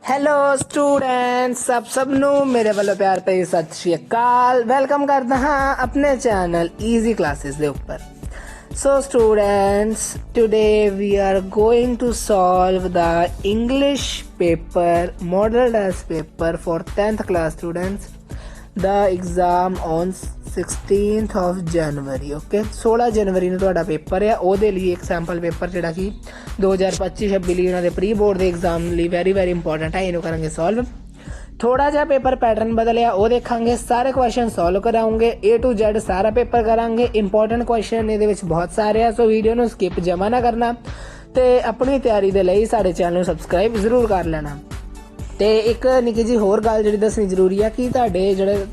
Hello students, ਸਭ ਨੂੰ ਮੇਰੇ ਵੱਲੋਂ ਪਿਆਰ ਭਰੀ ਸਤਿ ਸ਼੍ਰੀ ਅਕਾਲ। ਵੈਲਕਮ ਕਰਦਾ ਹਾਂ ਆਪਣੇ ਚੈਨਲ ਈਜ਼ੀ ਕਲਾਸਿਸ ਦੇ ਉੱਪਰ। So students, today we are going to solve the English paper model test paper for 10th class students, the exam on 16th of January। Okay, 16 ਜਨਵਰੀ ਨੂੰ ਤੁਹਾਡਾ ਪੇਪਰ ਆ। ਉਹਦੇ ਲਈ ਇੱਕ ਸੈਂਪਲ ਪੇਪਰ ਜਿਹੜਾ ਕਿ 2025-26 ਲਈ ਉਹਨਾਂ ਦੇ ਪ੍ਰੀ ਬੋਰਡ ਦੇ ਐਗਜ਼ਾਮ ਲਈ ਵੈਰੀ ਇੰਪੋਰਟੈਂਟ ਹੈ। ਇਹਨੂੰ ਕਰਾਂਗੇ ਸੋਲਵ। ਥੋੜਾ ਜਿਹਾ ਪੇਪਰ ਪੈਟਰਨ ਬਦਲਿਆ, ਉਹ ਦੇਖਾਂਗੇ। ਸਾਰੇ ਕੁਐਸਚਨ ਸੋਲਵ ਕਰਾਉਂਗੇ, A to Z ਸਾਰਾ ਪੇਪਰ ਕਰਾਂਗੇ। ਇੰਪੋਰਟੈਂਟ ਕੁਐਸਚਨ ਇਹਦੇ ਵਿੱਚ ਬਹੁਤ ਸਾਰੇ ਆ, ਸੋ ਵੀਡੀਓ ਨੂੰ ਸਕਿਪ ਜਮਾ ਨਾ ਕਰਨਾ ਤੇ ਆਪਣੀ ਤਿਆਰੀ ਦੇ ਲਈ ਸਾਡੇ ਚੈਨਲ ਨੂੰ ਸਬਸਕ੍ਰਾਈਬ ਜ਼ਰੂਰ ਕਰ ਲੈਣਾ। ਤੇ ਇੱਕ ਨਿੱਕੀ ਜਿਹੀ ਹੋਰ ਗੱਲ ਜਿਹੜੀ ਦੱਸਣੀ ਜ਼ਰੂਰੀ ਆ ਕਿ ਤੁਹਾਡੇ ਜਿਹੜੇ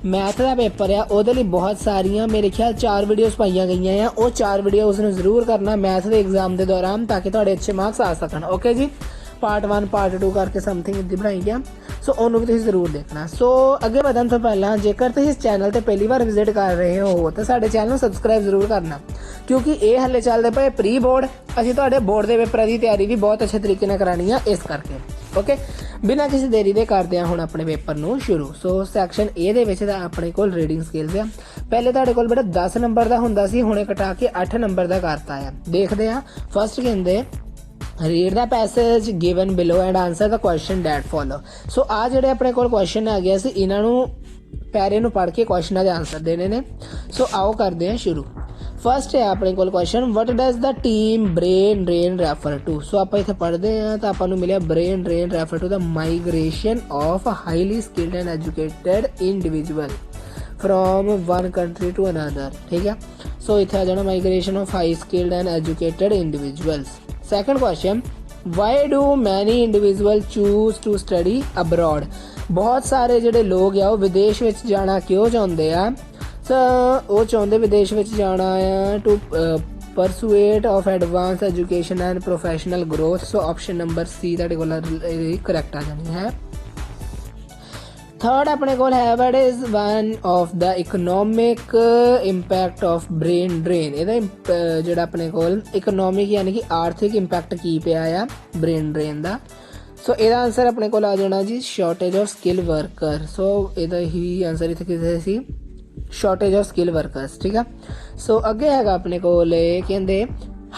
ਮੈਥ ਦਾ ਪੇਪਰ ਆ ਉਹਦੇ ਲਈ ਬਹੁਤ ਸਾਰੀਆਂ ਮੇਰੇ ਖਿਆਲ 4 ਵੀਡੀਓਜ਼ ਪਾਈਆਂ ਗਈਆਂ ਆ। ਉਹ 4 ਵੀਡੀਓਜ਼ ਨੂੰ ਜ਼ਰੂਰ ਕਰਨਾ ਮੈਥ ਦੇ ਐਗਜ਼ਾਮ ਦੇ ਦੌਰਾਨ, ਤਾਂ ਕਿ ਤੁਹਾਡੇ ਅੱਛੇ ਮਾਰਕਸ ਆ ਸਕਣ। ਓਕੇ ਜੀ, ਪਾਰਟ 1 ਪਾਰਟ 2 ਕਰਕੇ ਸਮਥਿੰਗ ਇੱਦੀ ਬਣਾਈ ਗਿਆ, ਸੋ ਉਹਨੂੰ ਵੀ ਤੁਸੀਂ ਜ਼ਰੂਰ ਦੇਖਣਾ। ਸੋ ਅੱਗੇ ਵਧਣ ਤੋਂ ਪਹਿਲਾਂ ਜੇਕਰ ਤੁਸੀਂ ਇਸ ਚੈਨਲ ਤੇ ਪਹਿਲੀ ਵਾਰ ਵਿਜ਼ਿਟ ਕਰ ਰਹੇ ਹੋ ਤਾਂ ਸਾਡੇ ਚੈਨਲ ਨੂੰ ਸਬਸਕ੍ਰਾਈਬ ਜ਼ਰੂਰ ਕਰਨਾ, ਕਿਉਂਕਿ ਇਹ ਹਲੇ ਚੱਲਦੇ ਪਏ ਪ੍ਰੀ ਬੋਰਡ। ਅਸੀਂ ਤੁਹਾਡੇ ਬੋਰਡ ਦੇ ਪੇਪਰਾਂ ਦੀ ਤਿਆਰੀ ਵੀ ਬਹੁਤ ਅੱਛੇ ਤਰੀਕੇ ਨਾਲ ਕਰਾਉਣੀ ਆ, ਇਸ ਕਰਕੇ। ਓਕੇ, ਬਿਨਾਂ ਕਿਸੇ ਦੇਰੀ ਦੇ ਕਰਦੇ ਹਾਂ ਹੁਣ ਆਪਣੇ ਪੇਪਰ ਨੂੰ ਸ਼ੁਰੂ। ਸੋ ਸੈਕਸ਼ਨ A ਦੇ ਵਿੱਚ ਤਾਂ ਆਪਣੇ ਕੋਲ ਰੀਡਿੰਗ ਸਕਿੱਲਸ ਆ। ਪਹਿਲੇ ਤੁਹਾਡੇ ਕੋਲ ਬੇਟਾ 10 ਨੰਬਰ ਦਾ ਹੁੰਦਾ ਸੀ, ਹੁਣੇ ਘਟਾ ਕੇ 8 ਨੰਬਰ ਦਾ ਕਰਤਾ ਆ। ਦੇਖਦੇ ਹਾਂ। ਫਸਟ ਕਹਿੰਦੇ read the passage given below and answer the question that follow. So ਆ ਜਿਹੜੇ ਆਪਣੇ ਕੋਲ ਕੁਐਸਚਨ ਆ ਗਿਆ ਸੀ, ਇਹਨਾਂ ਨੂੰ ਪੈਰੇ ਨੂੰ ਪੜ੍ਹ ਕੇ ਕੁਐਸਚਨਾਂ ਦੇ ਆਂਸਰ ਦੇਣੇ ਨੇ। ਸੋ ਆਓ ਕਰਦੇ ਹਾਂ ਸ਼ੁਰੂ। ਫਸਟ ਹੈ ਆਪਣੇ ਕੋਲ question, what does the term brain drain refer to. So ਆਪਾਂ ਇੱਥੇ ਪੜ੍ਹਦੇ ਹਾਂ ਤਾਂ ਆਪਾਂ ਨੂੰ ਮਿਲਿਆ brain drain refer to the migration of highly skilled and educated individual from one country to another। ठीक है, so इत्थे आ जाना migration of high skilled and educated individuals। Second question, why do many individuals choose to study abroad। बहुत सारे ਜਿਹੜੇ ਲੋਕ ਆ ਉਹ ਵਿਦੇਸ਼ ਵਿੱਚ ਜਾਣਾ ਕਿਉਂ ਚਾਹੁੰਦੇ ਆ? ਉਹ ਚਾਹੁੰਦੇ ਵਿਦੇਸ਼ ਵਿੱਚ ਜਾਣਾ ਆ to pursuit of advanced education and professional growth। so option number C ਤੁਹਾਡੇ ਕੋਲ ਕਰੈਕਟ ਆ ਜਾਣੀ ਹੈ। ਥਰਡ ਆਪਣੇ ਕੋਲ ਹੈ, what is one of the economic impact of brain drain. ਇਹਦਾ ਜਿਹੜਾ ਆਪਣੇ ਕੋਲ ਇਕਨੋਮਿਕ ਯਾਨੀ ਕਿ ਆਰਥਿਕ ਇੰਪੈਕਟ ਕੀ ਪਿਆ ਆ ਬ੍ਰੇਨ ਡਰੇਨ ਦਾ। ਸੋ ਇਹਦਾ ਆਨਸਰ ਆਪਣੇ ਕੋਲ ਆ ਜਾਣਾ ਜੀ shortage of skill worker. So ਇਹਦਾ ਹੀ ਆਨਸਰ ਇੱਥੇ ਕਿਸੇ ਸੀ, ਸ਼ਾਰਟੇਜ ਆਫ ਸਕਿੱਲ ਵਰਕਰਸ। ਠੀਕ ਆ। ਸੋ ਅੱਗੇ ਹੈਗਾ ਆਪਣੇ ਕੋਲ ਇਹ ਕਹਿੰਦੇ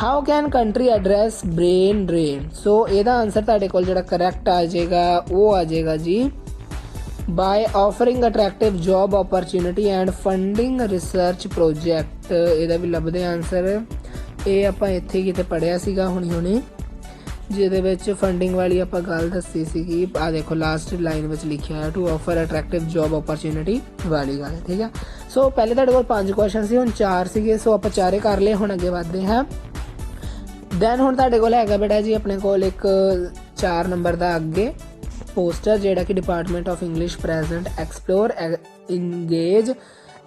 how can country address brain drain. So ਇਹਦਾ ਆਨਸਰ ਤੁਹਾਡੇ ਕੋਲ ਜਿਹੜਾ ਕਰੈਕਟ ਆ ਜਾਏਗਾ ਉਹ ਆ ਜਾਏਗਾ ਜੀ by offering attractive job opportunity and funding research project। ਇਹਦਾ ਵੀ ਲੱਭਦੇ ਆਨਸਰ। ਇਹ ਆਪਾਂ ਇੱਥੇ ਕਿਤੇ ਪੜ੍ਹਿਆ ਸੀਗਾ ਹੁਣੀ ਜਿਹਦੇ ਵਿੱਚ ਫੰਡਿੰਗ ਵਾਲੀ ਆਪਾਂ ਗੱਲ ਦੱਸੀ ਸੀਗੀ। ਆ ਦੇਖੋ ਲਾਸਟ ਲਾਈਨ ਵਿੱਚ ਲਿਖਿਆ ਹੈ to offer attractive job opportunity ਵਾਲੀ ਗੱਲ। ਠੀਕ ਆ। ਸੋ ਪਹਿਲੇ ਤੁਹਾਡੇ ਕੋਲ 5 ਕੁਐਸਚਨ ਸੀ, ਹੁਣ 4 ਸੀਗੇ, ਸੋ ਆਪਾਂ 4 ਕਰ ਲਏ। ਹੁਣ ਅੱਗੇ ਵਧਦੇ ਹਾਂ। ਦੈਨ ਹੁਣ ਤੁਹਾਡੇ ਕੋਲ ਹੈਗਾ ਬੇਟਾ ਜੀ ਆਪਣੇ ਕੋਲ ਇੱਕ 4 ਨੰਬਰ ਦਾ ਅੱਗੇ ਪੋਸਟਰ, ਜਿਹੜਾ ਕਿ department of English present explore engage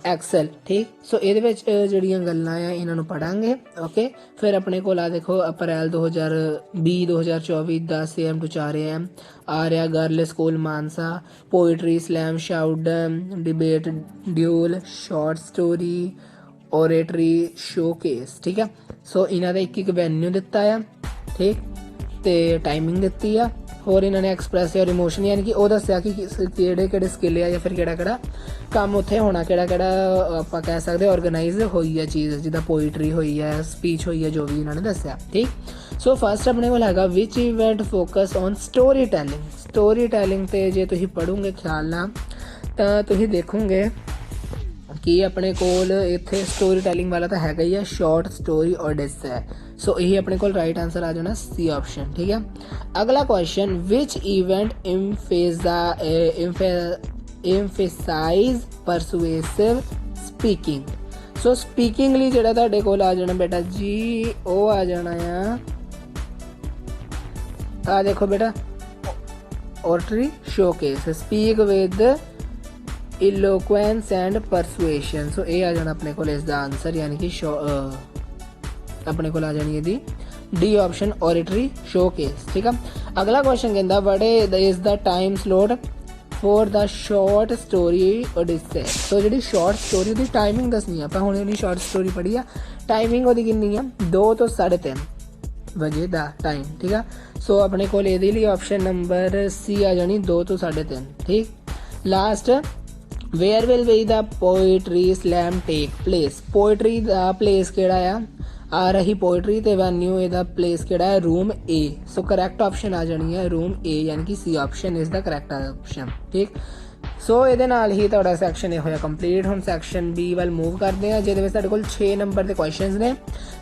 excel. ਠੀਕ, ਸੋ ਇਹਦੇ ਵਿੱਚ ਜਿਹੜੀਆਂ ਗੱਲਾਂ ਆ ਇਹਨਾਂ ਨੂੰ ਪੜਾਂਗੇ। ਓਕੇ, ਫਿਰ ਆਪਣੇ ਕੋਲ ਆ ਦੇਖੋ ਅਪ੍ਰੈਲ 2024 10 AM to 4 AM ਆ ਰਿਹਾ girl school Mansa, poetry slam shout debate duel short story oratory showcase. ਠੀਕ ਆ। ਸੋ ਇਹਨਾਂ ਦਾ ਇੱਕ ਵੈਨਿਊ ਦਿੱਤਾ ਆ, ਠੀਕ, ਤੇ ਟਾਈਮਿੰਗ ਦਿੱਤੀ ਆ। ਹੋਰ ਇਹਨਾਂ ਨੇ ਐਕਸਪ੍ਰੈਸ ਔਰ ਇਮੋਸ਼ਨ ਯਾਨੀ ਕਿ ਉਹ ਦੱਸਿਆ ਕਿ ਕਿਹੜੇ ਸਕਿੱਲ ਆ ਜਾਂ ਫਿਰ ਕਿਹੜਾ ਕੰਮ ਉੱਥੇ ਹੋਣਾ, ਕਿਹੜਾ ਆਪਾਂ ਕਹਿ ਸਕਦੇ ਔਰਗੇਨਾਈਜ਼ ਹੋਈ ਹੈ ਚੀਜ਼, ਜਿੱਦਾਂ ਪੋਇਟਰੀ ਹੋਈ ਹੈ, ਸਪੀਚ ਹੋਈ ਹੈ, ਜੋ ਵੀ ਇਹਨਾਂ ਨੇ ਦੱਸਿਆ। ਠੀਕ। ਸੋ ਫਸਟ ਆਪਣੇ ਕੋਲ ਹੈਗਾ ਵਿਚ event focus on story telling. Story telling 'ਤੇ ਜੇ ਤੁਸੀਂ ਪੜ੍ਹੋਗੇ ਖਿਆਲ ਨਾਲ ਤਾਂ ਤੁਸੀਂ ਦੇਖੋਗੇ ਕਿ ਆਪਣੇ ਕੋਲ ਇੱਥੇ ਸਟੋਰੀ ਟੈਲਿੰਗ ਵਾਲਾ ਤਾਂ ਹੈਗਾ ਹੀ ਆ, ਸ਼ਾਰਟ ਸਟੋਰੀ ਓਡਿਸੀ। ਸੋ ਇਹੀ ਆਪਣੇ ਕੋਲ ਰਾਈਟ ਆਨਸਰ ਆ ਜਾਣਾ C ਆਪਸ਼ਨ। ਠੀਕ ਹੈ। ਅਗਲਾ ਕੁਐਸਚਨ, ਵਿਚ ਇਵੈਂਟ emphasize persuasive speaking। ਸੋ ਸਪੀਕਿੰਗ ਲਈ ਜਿਹੜਾ ਤੁਹਾਡੇ ਕੋਲ ਆ ਜਾਣਾ ਬੇਟਾ ਜੀ ਉਹ ਆ ਜਾਣਾ ਆ ਦੇਖੋ ਬੇਟਾ oratory showcase, speak with eloquence and persuasion। ਸੋ ਇਹ ਆ ਜਾਣਾ ਆਪਣੇ ਕੋਲ ਇਸ ਦਾ ਆਨਸਰ, ਯਾਨੀ ਕਿ ਆਪਣੇ ਕੋਲ ਆ ਜਾਣੀ ਇਹਦੀ D ਆਪਸ਼ਨ oratory showcase। ਠੀਕ ਆ। ਅਗਲਾ ਕੁਐਸਚਨ ਕਹਿੰਦਾ what is the time slot for the short story odyssey. So ਜਿਹੜੀ ਸ਼ਾਰਟ ਸਟੋਰੀ ਉਹਦੀ ਟਾਈਮਿੰਗ ਦੱਸਣੀ ਆ ਆਪਾਂ। ਹੁਣ ਇਹਨੀ ਸ਼ਾਰਟ ਸਟੋਰੀ ਪੜ੍ਹੀ ਆ, ਟਾਈਮਿੰਗ ਉਹਦੀ ਕਿੰਨੀ ਆ 2 ਤੋਂ 3.5। बजे का टाइम। ठीक है, सो अपने को ये लिए ऑप्शन नंबर सी आ जानी 2 to 3:30। ठीक, last where will be the poetry slam take place. Poetry का प्लेस केड़ा आ रही पोइट्री तो वैन्यू ਇਹਦਾ प्लेस केड़ा है room A. So correct option आ जानी है रूम ए, यानी कि C option is the correct option. ठीक, सो ਇਹਦੇ ਨਾਲ ਹੀ ਤੁਹਾਡਾ ਸੈਕਸ਼ਨ ਇਹ ਹੋਇਆ ਕੰਪਲੀਟ। ਹੁਣ ਸੈਕਸ਼ਨ ਬੀ ਵੱਲ ਮੂਵ ਕਰਦੇ ਹਾਂ, ਜਿਹਦੇ ਵਿੱਚ ਸਾਡੇ ਕੋਲ 6 ਨੰਬਰ ਦੇ ਕੁਐਸਚਨਸ ਨੇ।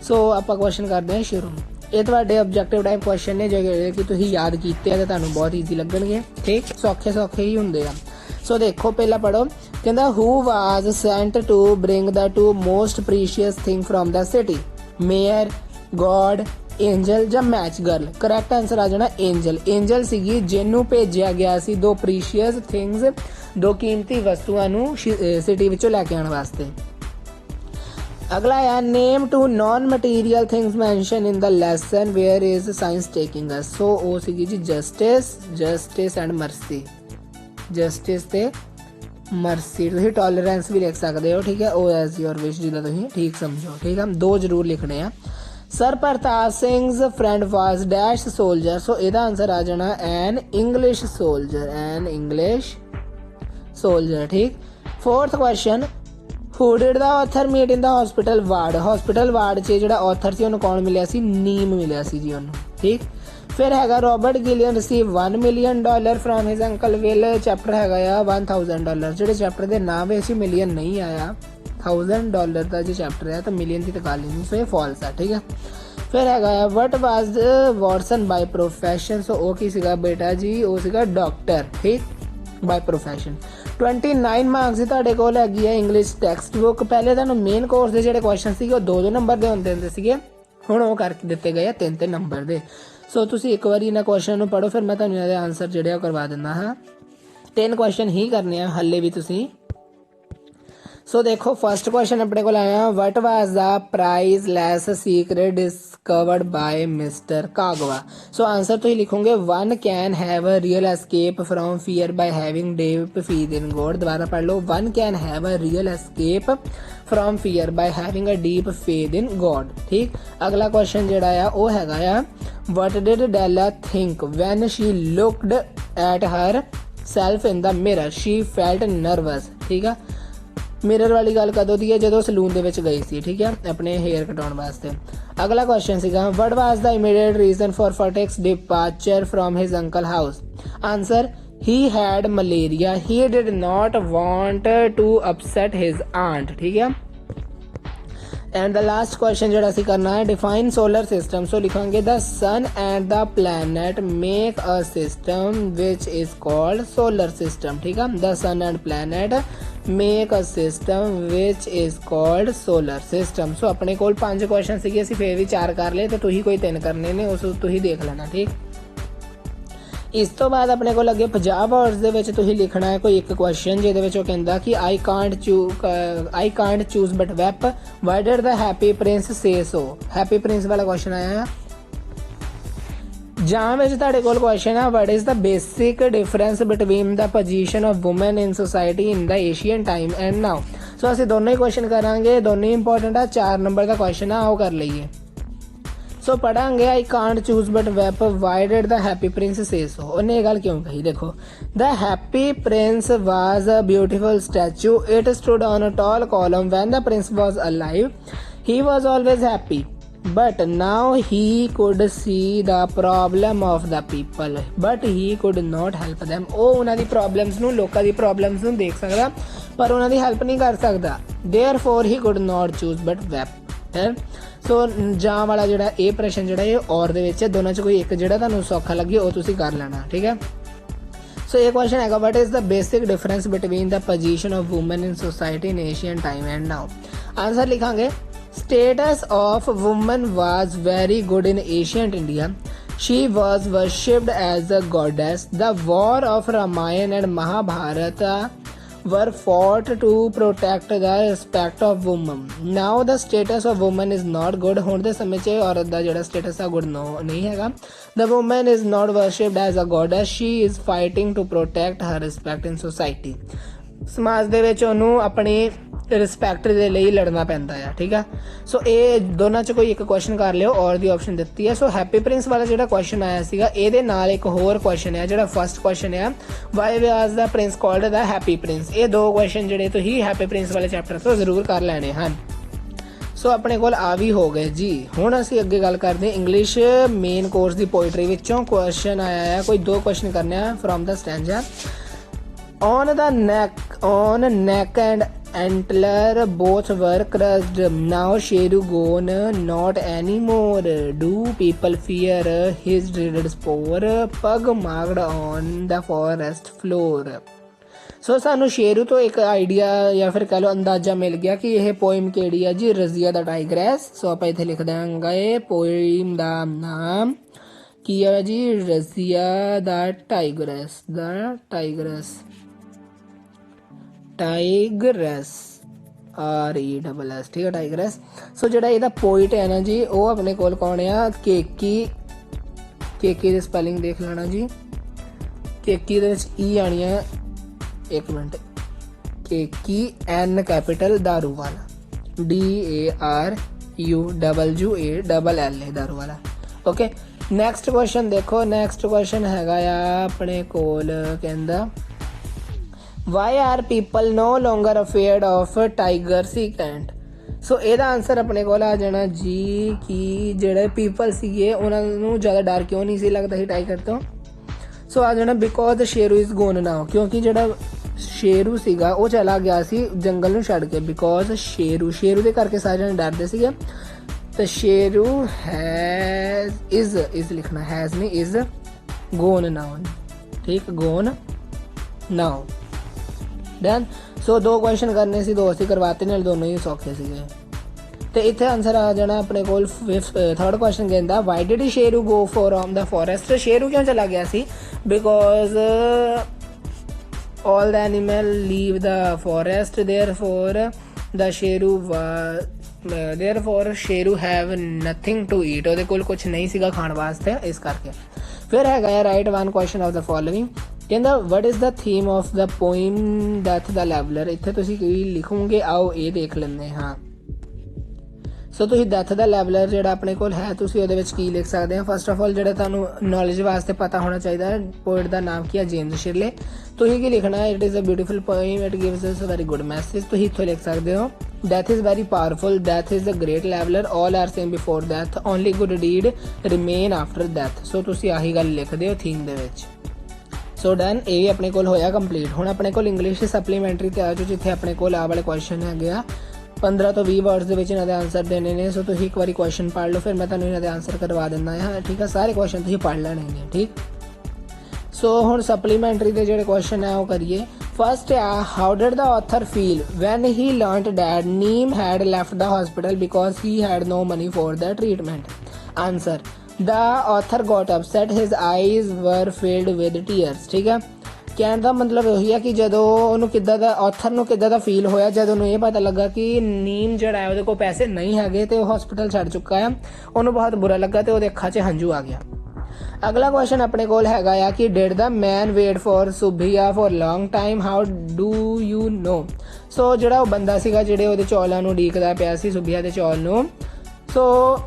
ਸੋ ਆਪਾਂ ਕੁਐਸਚਨ ਕਰਦੇ ਹਾਂ ਸ਼ੁਰੂ। ਇਹ ਤੁਹਾਡੇ ਆਬਜੈਕਟਿਵ ਟਾਈਪ ਕੁਐਸਚਨ ਨੇ ਜਿਹੜੇ ਕਿ ਤੁਸੀਂ ਯਾਦ ਕੀਤੇ ਆ ਤੇ ਤੁਹਾਨੂੰ ਬਹੁਤ ਈਜ਼ੀ ਲੱਗਣਗੇ। ਠੀਕ, ਸੌਖੇ ਸੌਖੇ ਹੀ ਹੁੰਦੇ ਆ। ਸੋ ਦੇਖੋ ਪਹਿਲਾਂ ਪੜੋ, ਕਹਿੰਦਾ who was sent to bring the 2 most precious thing from the city, mayor, God, angel ਜਾਂ मैच गर्ल। करैक्ट आंसर आ जाना एंजल। एंजल ਸੀਗੀ ਜਿਹਨੂੰ ਭੇਜਿਆ ਗਿਆ ਸੀ 2 ਪ੍ਰੀਸ਼ੀਅਸ ਥਿੰਗਸ, 2 ਕੀਮਤੀ ਵਸਤੂਆਂ ਨੂੰ ਸਿਟੀ ਵਿੱਚੋਂ ਲੈ ਕੇ ਆਉਣ ਵਾਸਤੇ। ਅਗਲਾ ਆ name 2 non material things mention in the lesson where is science taking us. So ਉਹ ਸੀਗੀ ਜੀ ਜਸਟਿਸ ਐਂਡ ਮਰਸੀ। ਜਸਟਿਸ ਤੇ ਮਰਸੀ। ਤੁਸੀਂ ਟੋਲਰੈਂਸ ਵੀ ਲਿਖ ਸਕਦੇ ਹੋ। ਠੀਕ ਹੈ, ਉਹ ਐਜ਼ ਯੋਰ ਵਿਸ਼, ਜਿੱਦਾਂ ਤੁਸੀਂ ਠੀਕ ਸਮਝੋ। ਠੀਕ ਹੈ, 2 ਜ਼ਰੂਰ ਲਿਖਣੇ ਆ। Sir Pratap Singh friend was dash soldier. So ਇਹਦਾ आंसर आ जाना an English soldier, an English soldier. ठीक, 4th question who did the author meet in the hospital ward. Hospital ward 'ਚ ਜਿਹੜਾ ऑथर ਸੀ ਉਹਨੂੰ ਕੌਣ ਮਿਲਿਆ ਸੀ? ਨੀਮ ਮਿਲਿਆ ਸੀ ਜੀ ਉਹਨੂੰ। ਠੀਕ, ਫਿਰ ਹੈਗਾ Robert Gillian receive $1 million from his uncle will. Chapter ਹੈਗਾ ਆ $1000। ਜਿਹੜੇ ਚੈਪਟਰ ਦੇ ਨਾਮ ਵਿੱਚ ਮਿਲੀਅਨ ਨਹੀਂ ਆਇਆ, $1000 ਦਾ ਜੇ ਚੈਪਟਰ ਹੈ ਤਾਂ ਮਿਲੀਅਨ ਦੀ ਤਾਂ ਗੱਲ ਹੀ ਨਹੀਂ। ਸੋ ਇਹ ਫਾਲਸ ਆ। ਠੀਕ ਹੈ, ਫਿਰ ਹੈਗਾ ਆ ਵਟ ਵਾਜ਼ ਵਾਟਸਨ ਬਾਈ ਪ੍ਰੋਫੈਸ਼ਨ। ਸੋ ਉਹ ਕੀ ਸੀਗਾ ਬੇਟਾ ਜੀ? ਉਹ ਸੀਗਾ ਡਾਕਟਰ। ਠੀਕ, ਬਾਈ ਪ੍ਰੋਫੈਸ਼ਨ। 29 ਮਾਰਕਸ ਦੀ ਤੁਹਾਡੇ ਕੋਲ ਹੈਗੀ ਹੈ ਇੰਗਲਿਸ਼ ਟੈਕਸਟ ਬੁੱਕ। ਪਹਿਲੇ ਤੁਹਾਨੂੰ ਮੇਨ ਕੋਰਸ ਦੇ ਜਿਹੜੇ ਕੁਐਸਚਨ ਸੀਗੇ ਉਹ 2-2 ਨੰਬਰ ਦੇ ਹੁੰਦੇ ਸੀਗੇ, ਹੁਣ ਉਹ ਕਰਕੇ ਦਿੱਤੇ ਗਏ ਆ 3-3 ਨੰਬਰ ਦੇ। ਸੋ ਤੁਸੀਂ ਇੱਕ ਵਾਰੀ ਇਹਨਾਂ ਕੁਐਸਚਨ ਨੂੰ ਪੜ੍ਹੋ, ਫਿਰ ਮੈਂ ਤੁਹਾਨੂੰ ਇਹਦੇ ਆਨਸਰ ਜਿਹੜੇ ਉਹ ਕਰਵਾ ਦਿੰਦਾ ਹਾਂ। 3 ਕੁਐਸਚਨ ਹੀ ਕਰਨੇ ਆ ਹੱਲੇ ਵੀ ਤੁਸੀਂ। सो देखो फर्स्ट क्वेश्चन अपने को आया what was the priceless secret discovered by mister Kagawa. So answer तो ही लिखोगे one can have a real escape from fear by having deep faith in God. दोबारा पढ़ लो, one can have a real escape from fear by having a deep faith in God. ठीक, अगला question जोड़ा आ वो हैगा आ what did Della think when she looked at herself in the mirror, she felt nervous. ठीक है, mirror वाली गल कदों दी है? जदों सलून दे विच गई सी। ठीक है, अपने हेयर कटाउण वास्ते। अगला क्वेश्चन सीगा what was the immediate reason for Phatik's departure from his uncle house. Answer he had malaria, he did not want to upset his aunt. ठीक है, एंड द लास्ट क्वेश्चन जो असी करना है डिफाइन सोलर सिस्टम। सो लिखेंगे the sun and the planet make a system which is called solar system. ठीक है, the sun and planet make a system which is called solar system. So अपने कोल 5 question सीगे, असी फिर भी 4 कर ले, तो तुही कोई 3 करने ने, उस तुही देख लेना। ठीक, इस तो बाद अपने को लगे 50 वर्ड्स ਦੇ ਵਿੱਚ ਤੁਸੀਂ ਲਿਖਣਾ ਹੈ ਕੋਈ ਇੱਕ ਕੁਐਸਚਨ ਜਿਹਦੇ ਵਿੱਚ ਉਹ ਕਹਿੰਦਾ ਕਿ I can't choose but wept, why did the happy prince say so। happy prince ਵਾਲਾ ਕੁਐਸਚਨ ਆਇਆ ਹੈ। ਜਾਂ ਵਿੱਚ ਤੁਹਾਡੇ ਕੋਲ ਕੁਐਸਚਨ ਹੈ what is the basic difference between the position of women in society in the ancient time and now। ਸੋ ਅਸੀਂ ਦੋਨੋਂ ਹੀ ਕੁਐਸਚਨ ਕਰਾਂਗੇ, ਦੋਨੋਂ ਹੀ ਇੰਪੋਰਟੈਂਟ ਆ। 4 ਨੰਬਰ ਦਾ ਕੁਐਸਚਨ ਆ, ਉਹ ਕਰ ਲਈਏ। सो पढ़ांगे I can't choose but weep, why did the happy prince say so. उन्हें गल क्यों कही? देखो, the happy prince was a beautiful statue, it stood on a tall column when the prince was alive, he was always happy but now he could see the problem of the people but he could not help them। ਉਹ ਉਹਨਾਂ ਦੀ problems ਨੂੰ, ਲੋਕਾਂ ਦੀ problems ਨੂੰ ਦੇਖ ਸਕਦਾ ਪਰ ਉਹਨਾਂ ਦੀ help ਨਹੀਂ ਕਰ ਸਕਦਾ। therefore he could not choose but wept ਹੈ। ਸੋ ਜਾਂ ਵਾਲਾ ਜਿਹੜਾ ਇਹ ਪ੍ਰਸ਼ਨ ਜਿਹੜਾ ਇਹ ਔਰ ਦੇ ਵਿੱਚ ਦੋਨਾਂ 'ਚ ਕੋਈ ਇੱਕ ਜਿਹੜਾ ਤੁਹਾਨੂੰ ਸੌਖਾ ਲੱਗੇ ਉਹ ਤੁਸੀਂ ਕਰ ਲੈਣਾ। ਠੀਕ ਹੈ, ਸੋ ਇਹ ਕੁਐਸਚਨ ਹੈਗਾ what is the basic difference between the position of women in society in ancient time and now। Answer ਲਿਖਾਂਗੇ status of woman was very good in ancient India, she was worshipped as a goddess, the war of Ramayana and Mahabharata were fought to protect the respect of women। now the status of woman is not good। ਹੁਣ ਦੇ ਸਮੇਂ 'ਚ ਔਰਤ ਦਾ ਜਿਹੜਾ status ਆ good ਨਹੀਂ ਹੈਗਾ। the woman is not worshipped as a goddess, she is fighting to protect her respect in society। ਸਮਾਜ ਦੇ ਵਿੱਚ ਉਹਨੂੰ ਆਪਣੀ ਰਿਸਪੈਕਟ ਦੇ ਲਈ ਲੜਨਾ ਪੈਂਦਾ ਆ। ਠੀਕ ਆ, ਸੋ ਇਹ ਦੋਨਾਂ 'ਚ ਕੋਈ ਇੱਕ ਕੁਐਸਚਨ ਕਰ ਲਿਓ, ਔਰ ਦੀ ਆਪਸ਼ਨ ਦਿੱਤੀ ਹੈ। ਸੋ ਹੈਪੀ ਪ੍ਰਿੰਸ ਵਾਲਾ ਜਿਹੜਾ ਕੁਐਸਚਨ ਆਇਆ ਸੀਗਾ, ਇਹਦੇ ਨਾਲ ਇੱਕ ਹੋਰ ਕੁਐਸਚਨ ਹੈ ਜਿਹੜਾ ਫਸਟ ਕੁਐਸਚਨ ਆ, ਵਾਈ ਵਾਸ ਦਾ ਪ੍ਰਿੰਸ ਕਾਲਡ ਦਾ ਹੈਪੀ ਪ੍ਰਿੰਸ। ਇਹ ਦੋ ਕੁਐਸਚਨ ਜਿਹੜੇ ਤੁਸੀਂ ਹੈਪੀ ਪ੍ਰਿੰਸ ਵਾਲੇ ਚੈਪਟਰ ਤੋਂ ਜ਼ਰੂਰ ਕਰ ਲੈਣੇ ਹਨ। ਸੋ ਆਪਣੇ ਕੋਲ ਆ ਵੀ ਹੋ ਗਏ ਜੀ। ਹੁਣ ਅਸੀਂ ਅੱਗੇ ਗੱਲ ਕਰਦੇ ਹਾਂ ਇੰਗਲਿਸ਼ ਮੇਨ ਕੋਰਸ ਦੀ ਪੋਇਟਰੀ ਵਿੱਚੋਂ। ਕੁਐਸਚਨ ਆਇਆ ਹੈ, ਕੋਈ ਦੋ ਕੁਐਸਚਨ ਕਰਨੇ ਆ from the stanza. On the neck and antler both were crushed. Now Sheru gone, not anymore. Do people fear his dreaded spore? Pug marked on the forest floor. ਸੋ ਸਾਨੂੰ ਸ਼ੇਰੂ ਤੋਂ ਇੱਕ ਆਈਡੀਆ ਜਾਂ ਫਿਰ ਕਹ ਲਓ ਅੰਦਾਜ਼ਾ ਮਿਲ ਗਿਆ ਕਿ ਇਹ ਪੋਇਮ ਕਿਹੜੀ ਹੈ ਜੀ, ਰਜ਼ੀਆ ਦਾ ਟਾਈਗਰੈਸ। ਸੋ ਆਪਾਂ ਇੱਥੇ ਲਿਖ ਦਾਂਗੇ ਪੋਇਮ ਦਾ ਨਾਮ ਕੀ ਹੈ ਜੀ, ਰਜ਼ੀਆ ਦਾ ਟਾਈਗਰੈਸ। ਟਾਈਗਰੈਸ RESS, ਠੀਕ ਹੈ, ਟਾਈਗਰੈਸ। ਸੋ ਜਿਹੜਾ ਇਹਦਾ ਪੋਇਟ ਹੈ ਨਾ ਜੀ, ਉਹ ਆਪਣੇ ਕੋਲ ਕੌਣ ਆ, ਕੇਕੀ ਦੀ ਸਪੈਲਿੰਗ ਦੇਖ ਲੈਣਾ ਜੀ। ਕੇਕੀ ਦੇ ਵਿੱਚ ਈ ਆਣੀ ਆ, ਇੱਕ minute, Keki N capital Daruwalla DARUWALLA Daruwalla. Okay, next question ਦੇਖੋ। ਨੈਕਸਟ ਕੁਐਸਚਨ ਹੈਗਾ ਆ ਆਪਣੇ ਕੋਲ, ਕਹਿੰਦਾ why are people no longer afraid of tiger secant? ਸੋ ਇਹਦਾ ਆਨਸਰ ਆਪਣੇ ਕੋਲ ਆ ਜਾਣਾ ਜੀ ਕਿ ਜਿਹੜੇ ਪੀਪਲ ਸੀਗੇ ਉਹਨਾਂ ਨੂੰ ਜ਼ਿਆਦਾ ਡਰ ਕਿਉਂ ਨਹੀਂ ਸੀ ਲੱਗਦਾ ਸੀ ਟਾਈਗਰ ਤੋਂ। ਸੋ ਆ ਜਾਣਾ ਬਿਕੋਜ਼ ਸ਼ੇਰੂ ਇਜ਼ ਗੋਨ ਨਾਓ, ਕਿਉਂਕਿ ਜਿਹੜਾ ਸ਼ੇਰੂ ਸੀਗਾ ਉਹ ਚਲਾ ਗਿਆ ਸੀ ਜੰਗਲ ਨੂੰ ਛੱਡ ਕੇ। ਬਿਕੋਜ਼ ਸ਼ੇਰੂ ਦੇ ਕਰਕੇ ਸਾਰੇ ਜਣੇ ਡਰਦੇ ਸੀਗੇ। ਤੇ ਸ਼ੇਰੂ ਇਜ਼ ਲਿਖਣਾ, ਹੈਜ਼ ਨਹੀਂ, ਇਜ਼ ਗੋਨ ਨਾਓ, ਠੀਕ, ਗੋਨ ਨਾਓ, ਡਨ। ਸੋ ਦੋ ਕੁਐਸਚਨ ਕਰਨੇ ਸੀ, ਦੋ ਅਸੀਂ ਕਰਵਾਤੇ, ਨਾਲ ਦੋਨੋਂ ਹੀ ਸੌਖੇ ਸੀਗੇ। ਤੇ ਇੱਥੇ ਆਨਸਰ ਆ ਜਾਣਾ ਆਪਣੇ ਕੋਲ ਥਰਡ ਕੁਐਸਚਨ ਕਹਿੰਦਾ why did Sheru go from the forest? Sheru ਕਿਉਂ ਚਲਾ ਗਿਆ ਸੀ? Because all the animal leave the forest, therefore Sheru have nothing to eat. ਉਹਦੇ ਕੋਲ ਕੁਝ ਨਹੀਂ ਸੀਗਾ ਖਾਣ ਵਾਸਤੇ, ਇਸ ਕਰਕੇ। ਫਿਰ ਹੈਗਾ ਹੈ right one question of the following. ਕਹਿੰਦਾ what is the theme of the poem Death the Leveler? ਇੱਥੇ ਤੁਸੀਂ ਕੀ ਲਿਖੋਗੇ, ਆਓ ਇਹ ਦੇਖ ਲੈਂਦੇ ਹਾਂ। ਸੋ ਤੁਸੀਂ ਡੈਥ ਦਾ ਲੈਵਲਰ ਜਿਹੜਾ ਆਪਣੇ ਕੋਲ ਹੈ, ਤੁਸੀਂ ਉਹਦੇ ਵਿੱਚ ਕੀ ਲਿਖ ਸਕਦੇ ਹੋ। ਫਸਟ ਆਫ ਆਲ ਜਿਹੜਾ ਤੁਹਾਨੂੰ ਨੌਲੇਜ ਵਾਸਤੇ ਪਤਾ ਹੋਣਾ ਚਾਹੀਦਾ ਹੈ, ਪੋਇਟ ਦਾ ਨਾਮ ਕੀ ਹੈ, ਜੇਮਸ ਸ਼ਿਰਲੇ। ਤੁਸੀਂ ਕੀ ਲਿਖਣਾ ਹੈ, it is a beautiful poem, it gives us a very good message. ਤੁਸੀਂ ਇੱਥੋਂ ਲਿਖ ਸਕਦੇ ਹੋ death is very powerful, death is a great leveller, all are same before death, only good deed remain after death. So ਤੁਸੀਂ ਆਹੀ ਗੱਲ ਲਿਖਦੇ ਹੋ ਥੀਮ ਦੇ ਵਿੱਚ। ਸੋ ਡਨ, ਇਹ ਵੀ ਆਪਣੇ ਕੋਲ ਹੋਇਆ ਕੰਪਲੀਟ। ਹੁਣ ਆਪਣੇ ਕੋਲ ਇੰਗਲਿਸ਼ ਸਪਲੀਮੈਂਟਰੀ ਤੇ ਆ ਜਾਓ, ਜਿੱਥੇ ਆਪਣੇ ਕੋਲ ਆਹ ਵਾਲੇ ਕੁਐਸਚਨ ਹੈਗੇ ਆ 15 ਤੋਂ 20 ਵਰਡਸ ਦੇ ਵਿੱਚ ਇਹਨਾਂ ਦੇ ਆਨਸਰ ਦੇਣੇ ਨੇ। ਸੋ ਤੁਸੀਂ ਇੱਕ ਵਾਰੀ ਕੁਐਸਚਨ ਪੜ੍ਹ ਲਓ, ਫਿਰ ਮੈਂ ਤੁਹਾਨੂੰ ਇਹਨਾਂ ਦੇ ਆਨਸਰ ਕਰਵਾ ਦਿੰਦਾ ਹਾਂ, ਠੀਕ ਹੈ। ਸਾਰੇ ਕੁਐਸਚਨ ਤੁਸੀਂ ਪੜ੍ਹ ਲੈਣੇ ਨੇ, ਠੀਕ। ਸੋ ਹੁਣ ਸਪਲੀਮੈਂਟਰੀ ਦੇ ਜਿਹੜੇ ਕੁਐਸਚਨ ਹੈ ਉਹ ਕਰੀਏ। ਫਸਟ ਆ, how did the author feel when he learned that Nim had left the hospital because he had no money for the treatment? Answer, the author got upset, his eyes were filled with tears, ਠੀਕ ਹੈ। ਕਹਿਣ ਦਾ ਮਤਲਬ ਉਹੀ ਹੈ ਕਿ ਜਦੋਂ ਉਹਨੂੰ ਕਿੱਦਾਂ ਦਾ, ਆਥਰ ਨੂੰ ਕਿੱਦਾਂ ਦਾ ਫੀਲ ਹੋਇਆ ਜਦੋਂ ਉਹਨੂੰ ਇਹ ਪਤਾ ਲੱਗਾ ਕਿ ਨੀਮ ਜਿਹੜਾ ਹੈ ਉਹਦੇ ਕੋਲ ਪੈਸੇ ਨਹੀਂ ਹੈਗੇ ਤੇ ਉਹ ਹਸਪੀਟਲ ਛੱਡ ਚੁੱਕਾ ਹੈ। ਉਹਨੂੰ ਬਹੁਤ ਬੁਰਾ ਲੱਗਾ ਤੇ ਉਹਦੇ ਅੱਖਾਂ 'ਚ ਹੰਝੂ ਆ ਗਿਆ। ਅਗਲਾ ਕੁਐਸਚਨ ਆਪਣੇ ਕੋਲ ਹੈਗਾ ਆ ਕਿ did the man wait for Subhiya for long time, how do you know? So ਜਿਹੜਾ ਉਹ ਬੰਦਾ ਸੀਗਾ ਜਿਹੜੇ ਉਹਦੇ ਚੌਲਾਂ ਨੂੰ ਉਡੀਕਦਾ ਪਿਆ ਸੀ, ਸੁਭੀਆ ਦੇ ਚੌਲ ਨੂੰ, ਸੋ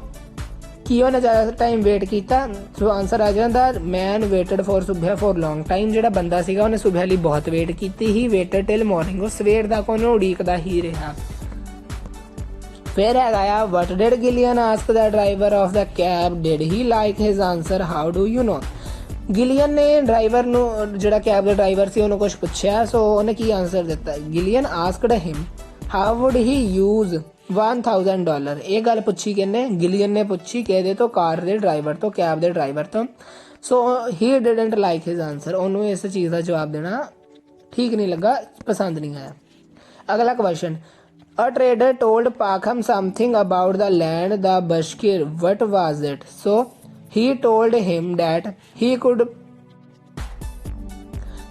ਕੀ ਉਹਨੇ ਜ਼ਿਆਦਾ ਟਾਈਮ ਵੇਟ ਕੀਤਾ? ਸੋ ਆਨਸਰ ਆ ਜਾਂਦਾ man waited for Subhiya for long time. ਜਿਹੜਾ ਬੰਦਾ ਸੀਗਾ ਉਹਨੇ ਸੁਭਿਆ ਲਈ ਬਹੁਤ ਵੇਟ ਕੀਤੀ ਹੀ, ਵੇਟਡ ਟਿਲ ਮਾਰਨਿੰਗ, ਉਹ ਸਵੇਰ ਤੱਕ ਉਹਨੂੰ ਉਡੀਕਦਾ ਹੀ ਰਿਹਾ। ਫਿਰ ਹੈਗਾ ਆ what did Gillian ask the driver of the cab, did he like his answer, how do you know? Gillian ਨੇ ਡਰਾਈਵਰ ਨੂੰ, ਜਿਹੜਾ ਕੈਬ ਦਾ ਡਰਾਈਵਰ ਸੀ, ਉਹਨੂੰ ਕੁਝ ਪੁੱਛਿਆ। ਸੋ ਉਹਨੇ ਕੀ ਆਨਸਰ ਦਿੱਤਾ? Gillian asked him how would he use $1000? ਇਹ ਗੱਲ ਪੁੱਛੀ ਕਿਹਨੇ? ਗਿਲੀਅਨ ਨੇ ਪੁੱਛੀ ਕਿਹਦੇ ਤੋਂ? ਕਾਰ ਦੇ ਡਰਾਈਵਰ ਤੋਂ, ਕੈਬ ਦੇ ਡਰਾਈਵਰ ਤੋਂ। So he didn't like his answer, ਉਹਨੂੰ ਇਸ ਚੀਜ਼ ਦਾ ਜਵਾਬ ਦੇਣਾ ਠੀਕ ਨਹੀਂ ਲੱਗਾ, ਪਸੰਦ ਨਹੀਂ ਆਇਆ। ਅਗਲਾ question, a trader told Pahom something about the land the Bashkir, what was it? So he told him that he could.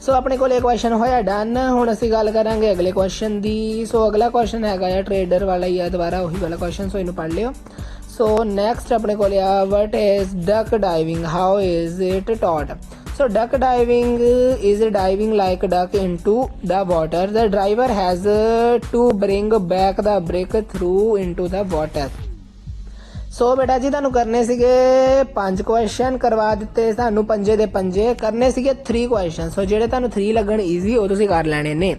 So ਆਪਣੇ ਕੋਲ ਇਹ ਕੁਐਸਚਨ ਹੋਇਆ ਡਨ। ਹੁਣ ਅਸੀਂ ਗੱਲ ਕਰਾਂਗੇ ਅਗਲੇ ਕੁਐਸਚਨ ਦੀ। ਸੋ ਅਗਲਾ ਕੁਐਸਚਨ ਹੈਗਾ ਆ ਟ੍ਰੇਡਰ ਵਾਲਾ ਹੀ ਆ, ਦੁਬਾਰਾ ਉਹੀ ਵਾਲਾ ਕੁਐਸਚਨ, ਸੋ ਇਹਨੂੰ ਪੜ੍ਹ ਲਿਓ। ਸੋ ਨੈਕਸਟ ਆਪਣੇ ਕੋਲ ਆ what is duck diving, how is it taught? So duck diving is diving like duck into the water. The driver has to bring back the brick through into the water. ਸੋ ਬੇਟਾ ਜੀ ਤੁਹਾਨੂੰ ਕਰਨੇ ਸੀਗੇ 5 question, ਕਰਵਾ ਦਿੱਤੇ ਤੁਹਾਨੂੰ ਪੰਜੇ ਦੇ ਪੰਜੇ, ਕਰਨੇ ਸੀਗੇ 3 ਕੁਐਸਚਨ। ਸੋ ਜਿਹੜੇ ਤੁਹਾਨੂੰ 3 ਲੱਗਣ ਈਜ਼ੀ ਉਹ ਤੁਸੀਂ ਕਰ ਲੈਣੇ ਨੇ।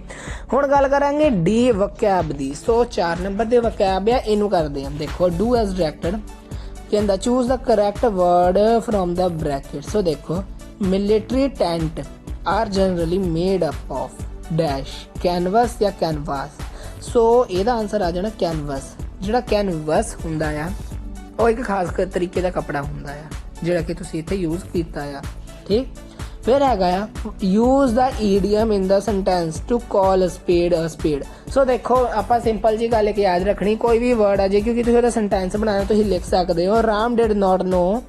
ਹੁਣ ਗੱਲ ਕਰਾਂਗੇ ਡੀ ਵਕੈਬ ਦੀ। ਸੋ 4 ਨੰਬਰ ਦੇ ਵਕੈਬ ਆ, ਇਹਨੂੰ ਕਰਦੇ ਆ। ਦੇਖੋ ਡੂ ਐਸ ਡਾਇਰੈਕਟਡ ਕਹਿੰਦਾ choose the correct word from the bracket. So ਦੇਖੋ military tent are generally made up of dash canvas ਜਾਂ ਕੈਨਵਾਸ। ਸੋ ਇਹਦਾ ਆਨਸਰ ਆ ਜਾਣਾ ਕੈਨਵਸ। ਜਿਹੜਾ ਕੈਨਵਸ ਹੁੰਦਾ ਆ ਉਹ ਇੱਕ ਖਾਸ ਤਰੀਕੇ ਦਾ ਕੱਪੜਾ ਹੁੰਦਾ ਆ ਜਿਹੜਾ ਕਿ ਤੁਸੀਂ ਇੱਥੇ ਯੂਜ਼ ਕੀਤਾ ਆ, ਠੀਕ। ਫਿਰ ਹੈਗਾ ਆ use the idiom in the sentence to call a spade a spade. So ਦੇਖੋ ਆਪਾਂ ਸਿੰਪਲ ਜੀ ਗੱਲ ਇੱਕ ਯਾਦ ਰੱਖਣੀ, ਕੋਈ ਵੀ ਵਰਡ ਆ ਜੇ ਕਿਉਂਕਿ ਤੁਸੀਂ ਉਹਦਾ ਸੈਂਟੈਂਸ ਬਣਾਉਣਾ ਤੁਸੀਂ ਲਿਖ ਸਕਦੇ ਹੋ Ram did not know,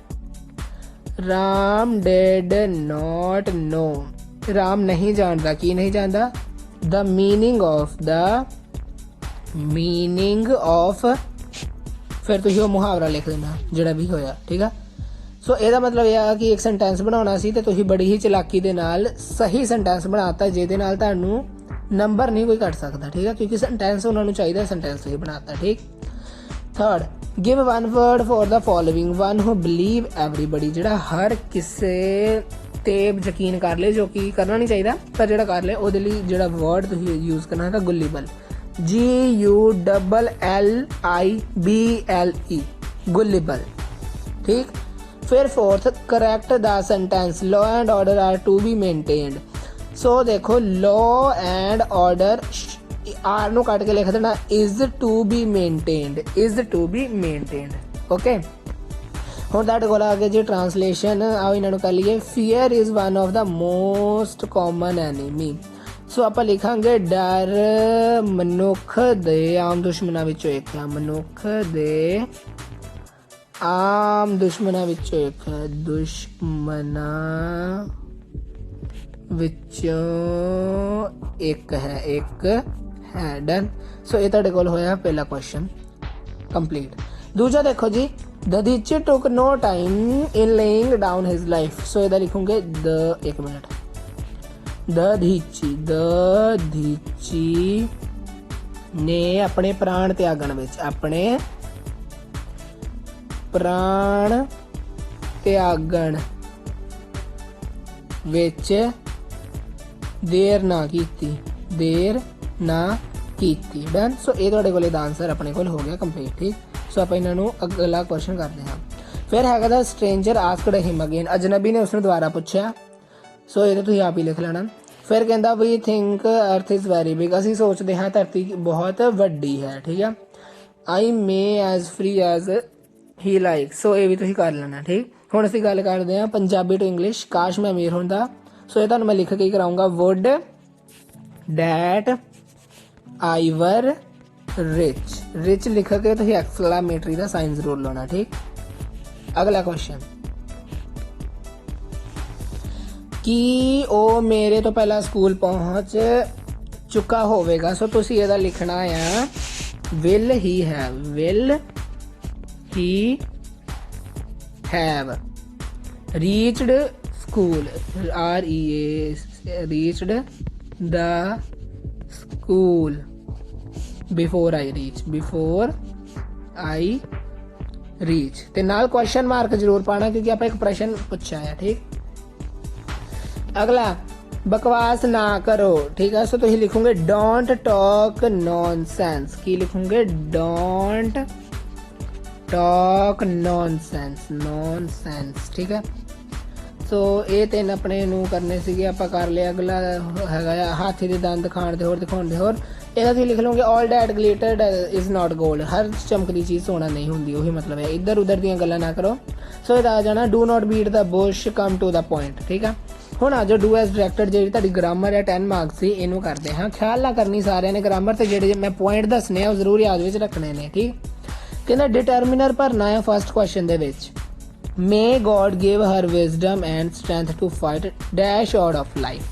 Ram did not know, Ram ਨਹੀਂ ਜਾਣਦਾ। ਕੀ ਨਹੀਂ ਜਾਣਦਾ? ਦ ਮੀਨਿੰਗ ਆਫ ਫਿਰ ਤੁਸੀਂ ਉਹ ਮੁਹਾਵਰਾ ਲਿਖ ਦੇਣਾ ਜਿਹੜਾ ਵੀ ਹੋਇਆ, ਠੀਕ ਆ। ਸੋ ਇਹਦਾ ਮਤਲਬ ਇਹ ਆ ਕਿ ਇੱਕ ਸੈਂਟੈਂਸ ਬਣਾਉਣਾ ਸੀ ਤੇ ਤੁਸੀਂ ਬੜੀ ਹੀ ਚਲਾਕੀ ਦੇ ਨਾਲ ਸਹੀ ਸੈਂਟੈਂਸ ਬਣਾਤਾ ਜਿਹਦੇ ਨਾਲ ਤੁਹਾਨੂੰ ਨੰਬਰ ਨਹੀਂ ਕੋਈ ਕੱਟ ਸਕਦਾ, ਠੀਕ ਆ, ਕਿਉਂਕਿ ਸੈਂਟੈਂਸ ਉਹਨਾਂ ਨੂੰ ਚਾਹੀਦਾ, ਸੈਂਟੈਂਸ ਤੁਸੀਂ ਬਣਾਤਾ, ਠੀਕ। Third give one word for the following one who believe everybody. ਜਿਹੜਾ ਹਰ ਕਿਸੇ ਤੇ ਯਕੀਨ ਕਰ ਲੇ, ਜੋ ਕਿ ਕਰਨਾ ਨਹੀਂ ਚਾਹੀਦਾ ਪਰ ਜਿਹੜਾ ਕਰ ਲੇ ਉਹਦੇ ਲਈ ਜਿਹੜਾ ਵਰਡ ਤੁਸੀਂ ਯੂਜ਼ ਕਰਨਾ ਹੈਗਾ ਗੁੱਲੀਬਲ, GULLIBLE ਗੁੱਲੀਬਲ, ਠੀਕ। ਫਿਰ fourth correct the sentence law and order are to be maintained. So ਦੇਖੋ ਲੋ ਐਂਡ ਆਰਡਰ ਆਰ ਨੂੰ ਕੱਟ ਕੇ ਲਿਖ ਦੇਣਾ is to be maintained, okay. ਹੁਣ ਤੁਹਾਡੇ ਕੋਲ ਆ ਗਿਆ ਜੀ ਟ੍ਰਾਂਸਲੇਸ਼ਨ। ਆਓ ਇਹਨਾਂ ਨੂੰ ਕਰ ਲਈਏ। Fear is one of the most common enemy. So ਆਪਾਂ ਲਿਖਾਂਗੇ ਡਰ ਮਨੁੱਖ ਦੇ ਆਮ ਦੁਸ਼ਮਣਾਂ ਵਿੱਚੋਂ ਇੱਕ ਹੈ, ਮਨੁੱਖ ਦੇ ਆਮ ਦੁਸ਼ਮਣਾਂ ਵਿੱਚੋਂ ਇੱਕ ਹੈ, ਦੁਸ਼ਮਣਾਂ ਵਿੱਚੋਂ ਇੱਕ ਹੈ, ਡਨ। ਸੋ ਇਹ ਤੁਹਾਡੇ ਕੋਲ ਹੋਇਆ ਪਹਿਲਾ ਕੁਐਸਚਨ ਕੰਪਲੀਟ। ਦੂਜਾ ਦੇਖੋ ਜੀ Dadhichi took no time in laying down his life. So ਇਹਦਾ ਲਿਖੂੰਗੇ ਇੱਕ ਮਿੰਟ ਦਧੀਚੀ ਨੇ ਆਪਣੇ ਪ੍ਰਾਣ ਤਿਆਗਣ ਵਿੱਚ ਦੇਰ ਨਾ ਕੀਤੀ, ਡਨ। ਸੋ ਇਹ ਤੁਹਾਡੇ ਕੋਲ ਇਹਦਾ ਆਨਸਰ ਆਪਣੇ ਕੋਲ ਹੋ ਗਿਆ ਕੰਪਲੀਟ, ਠੀਕ। ਸੋ ਆਪਾਂ ਇਹਨਾਂ ਨੂੰ ਅਗਲਾ ਕੁਐਸਚਨ ਕਰਦੇ ਹਾਂ। ਫਿਰ ਹੈਗਾ ਦਾ ਸਟ੍ਰੇਂਜਰ ਆਸਕਡ ਹਿਮ ਅਗੇਨ। ਅਜਨਬੀ ਨੇ ਉਸਨੂੰ ਦੁਬਾਰਾ ਪੁੱਛਿਆ। ਸੋ ਇਹਦਾ ਤੁਸੀਂ ਆਪ ਹੀ ਲਿਖ ਲੈਣਾ। ਫਿਰ ਕਹਿੰਦਾ we think earth is very big. ਅਸੀਂ ਸੋਚਦੇ ਹਾਂ ਧਰਤੀ ਬਹੁਤ ਵੱਡੀ ਹੈ, ਠੀਕ ਆ। I may as free as he like. ਸੋ ਇਹ ਵੀ ਤੁਸੀਂ ਕਰ ਲੈਣਾ, ਠੀਕ। ਹੁਣ ਅਸੀਂ ਗੱਲ ਕਰਦੇ ਹਾਂ ਪੰਜਾਬੀ ਟੂ ਇੰਗਲਿਸ਼। ਕਾਸ਼ ਮੈਂ ਅਮੀਰ ਹੁੰਦਾ। ਸੋ ਇਹ ਤੁਹਾਨੂੰ ਮੈਂ ਲਿਖ ਕੇ ਹੀ ਕਰਾਊਂਗਾ ਵੁੱਡ ਡੈਟ ਆਈ ਵਰ ਰਿਚ ਲਿਖ ਕੇ ਤੁਸੀਂ ਐਕਸਕਲੇਮੇਟਰੀ ਦਾ ਸਾਈਨ ਜ਼ਰੂਰ ਲਾਉਣਾ, ਠੀਕ। ਅਗਲਾ ਕੁਐਸਚਨ ਕਿ ਉਹ ਮੇਰੇ ਤੋਂ ਪਹਿਲਾਂ ਸਕੂਲ ਪਹੁੰਚ ਚੁੱਕਾ ਹੋਵੇਗਾ। ਸੋ ਤੁਸੀਂ ਇਹਦਾ ਲਿਖਣਾ ਆ will he have reached school reached the school before I reach ਤੇ ਨਾਲ ਕੁਐਸਚਨ ਮਾਰਕ ਜ਼ਰੂਰ ਪਾਣਾ ਕਿਉਂਕਿ ਆਪਾਂ ਇੱਕ ਪ੍ਰਸ਼ਨ ਪੁੱਛਿਆ ਹੈ, ਠੀਕ। ਅਗਲਾ ਬਕਵਾਸ ਨਾ ਕਰੋ, ਠੀਕ ਹੈ। ਸੋ ਤੁਸੀਂ ਲਿਖੋਗੇ ਡੋਂਟ ਟਾਕ ਨੌਨਸੈਂਸ। ਕੀ ਲਿਖੋਗੇ? ਡੋਂਟ ਟਾਕ ਨੌਨਸੈਂਸ, ਠੀਕ ਹੈ। ਸੋ ਇਹ ਤਿੰਨ ਆਪਣੇ ਨੂੰ ਕਰਨੇ ਸੀਗੇ, ਆਪਾਂ ਕਰ ਲਿਆ। ਅਗਲਾ ਹੈਗਾ ਆ ਹਾਥੀ ਦੇ ਦੰਦ ਖਾਣ ਦੇ ਹੋਰ ਦਿਖਾਉਣ ਦੇ ਹੋਰ। ਇਹਦਾ ਤੁਸੀਂ ਲਿਖ ਲਓਗੇ ਆਲ ਡੈਟ ਗਲਿਟਰਡ ਇਜ਼ ਨਾਟ ਗੋਲਡ। ਹਰ ਚਮਕਦੀ ਚੀਜ਼ ਸੋਨਾ ਨਹੀਂ ਹੁੰਦੀ, ਉਹੀ ਮਤਲਬ ਹੈ। ਇੱਧਰ ਉੱਧਰ ਦੀਆਂ ਗੱਲਾਂ ਨਾ ਕਰੋ। ਸੋ ਇਹਦਾ ਆ ਜਾਣਾ do not beat the bush come to the point, ਠੀਕ ਆ। ਹੁਣ ਆ ਜਾਓ ਡੂ ਐਸ ਡਾਇਰੈਕਟਡ। ਜਿਹੜੀ ਤੁਹਾਡੀ ਗ੍ਰਾਮਰ ਹੈ 10 ਮਾਰਕਸ ਸੀ, ਇਹਨੂੰ ਕਰਦੇ ਹਾਂ। ਖਿਆਲ ਨਾ ਕਰਨੀ ਸਾਰਿਆਂ ਨੇ ਗ੍ਰਾਮਰ ਤੇ ਜਿਹੜੇ ਮੈਂ ਪੁਆਇੰਟ ਦੱਸਣੇ ਆ ਉਹ ਜ਼ਰੂਰ ਯਾਦ ਵਿੱਚ ਰੱਖਣੇ ਨੇ, ਠੀਕ। ਕਹਿੰਦਾ ਡਿਟਰਮੀਨਰ ਭਰਨਾ ਹੈ ਫਸਟ ਕੁਐਸਚਨ ਦੇ ਵਿੱਚ। May God give her wisdom and strength to fight dash out of life.